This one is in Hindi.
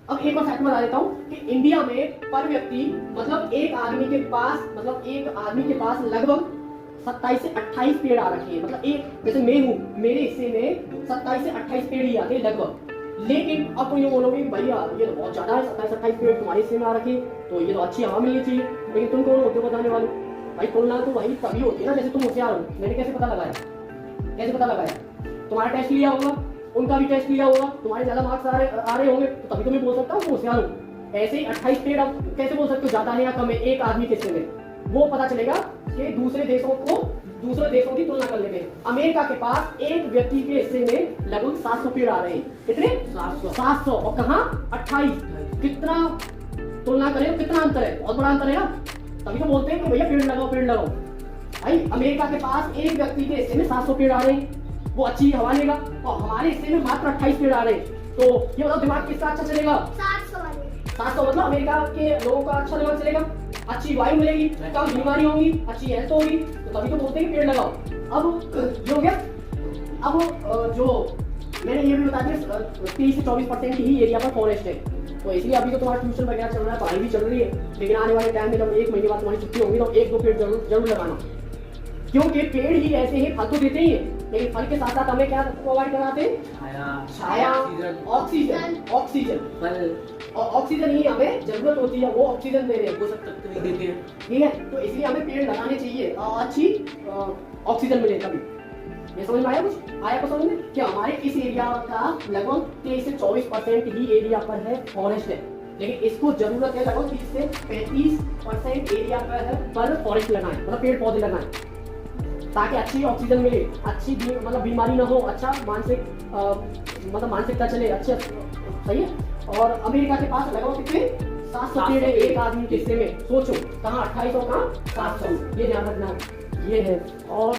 अब एक और फैक्ट बता देता हूँ कि इंडिया में पर व्यक्ति मतलब एक आदमी के पास लगभग 27 से 28 पेड़ आ रखे हैं। मतलब एक जैसे मैं हूँ, मेरे हिस्से में 27 से 28 पेड़ ही आते हैं लगभग। लेकिन अब तुम ये बोलोगे कि भैया ये तो बहुत ज्यादा है, 27-28 पेड़ तुम्हारे हिस्से में आ रखे, तो ये तो अच्छी हवा मिलनी चाहिए। लेकिन तुम कौन होते हो बताने वाले? भाई तुलना तो वही तभी होती है ना जैसे तुम होशियार हो। मैंने कैसे पता लगाया? तुम्हारा टेस्ट लिया होगा, उनका भी टेस्ट लिया होगा, तुम्हारे ज्यादा मार्क्स आ रहे होंगे, तो तभी तो मैं बोल सकता हूँ होशियार हूँ। ऐसे ही 28 पेड़ अब कैसे बोल सकते हो ज्यादा है या कम है एक आदमी के हिस्से में? वो पता चलेगा कि दूसरे देशों की तुलना कर लेंगे। अमेरिका के पास एक व्यक्ति के हिस्से में लगभग 700 पेड़ आ रहे हैं। कितने? 700। और कहाँ? 28। कितना तुलना करें, कितना अंतर है? बहुत बड़ा अंतर है ना। तभी तो बोलते हैं कि भैया पेड़ लगाओ। भाई अमेरिका के पास एक व्यक्ति के हिस्से में 700 पेड़ आ रहे हैं, वो अच्छी हवा लेगा, और हमारे हिस्से में मात्र 28 पेड़ आ रहे हैं। तो ये बताओ दिमाग किसका अच्छा चलेगा? 700 मतलब अमेरिका के लोगों का अच्छा दिमाग चलेगा, अच्छी वायु मिलेगी, कम बीमारी होगी, अच्छी हेल्थ होगी, तो तभी तो बोलते हैं कि पेड़ लगाओ। अब जो हो गया, अब जो मैंने ये भी बता दिया 30 से 24% ही एरिया पर फॉरेस्ट है। तो इसलिए अभी तो तुम्हारा ट्यूशन वगैरह चल रहा है, पढ़ाई भी चल रही है, लेकिन आने वाले टाइम में जब 1 महीने बाद तुम्हारी छुट्टी होगी तो 1-2 पेड़ जरूर लगाना, क्योंकि पेड़ ही ऐसे ही फल तो देते ही है, लेकिन फल के साथ साथ हमें क्या प्रोवाइड कराते हैं? छाया, ऑक्सीजन। और ऑक्सीजन ही हमें जरूरत होती है, वो ऑक्सीजन दे रहे हैं, वो सब तक नहीं देते हैं, ठीक है। तो इसलिए हमें पेड़ लगाने चाहिए और अच्छी ऑक्सीजन मिले तभी। ये समझ में आया कुछ समझ में कि हमारे इस एरिया का लगभग 23 से 24% ही एरिया पर है फॉरेस्ट है, लेकिन इसको जरूरत है लगभग 30 से 35% एरिया पर फॉरेस्ट लगाएं, मतलब पेड़ पौधे लगाएं, ताकि अच्छी ऑक्सीजन मिले, अच्छी मतलब बीमारी ना हो, अच्छा मतलब मानसिकता चले, अच्छा सही है। और अमेरिका के पास लगभग कितने? 700 पेड़ है एक आदमी के हिस्से में। सोचो कहाँ 28 और कहाँ 700, ये ध्यान रखना, ये है। और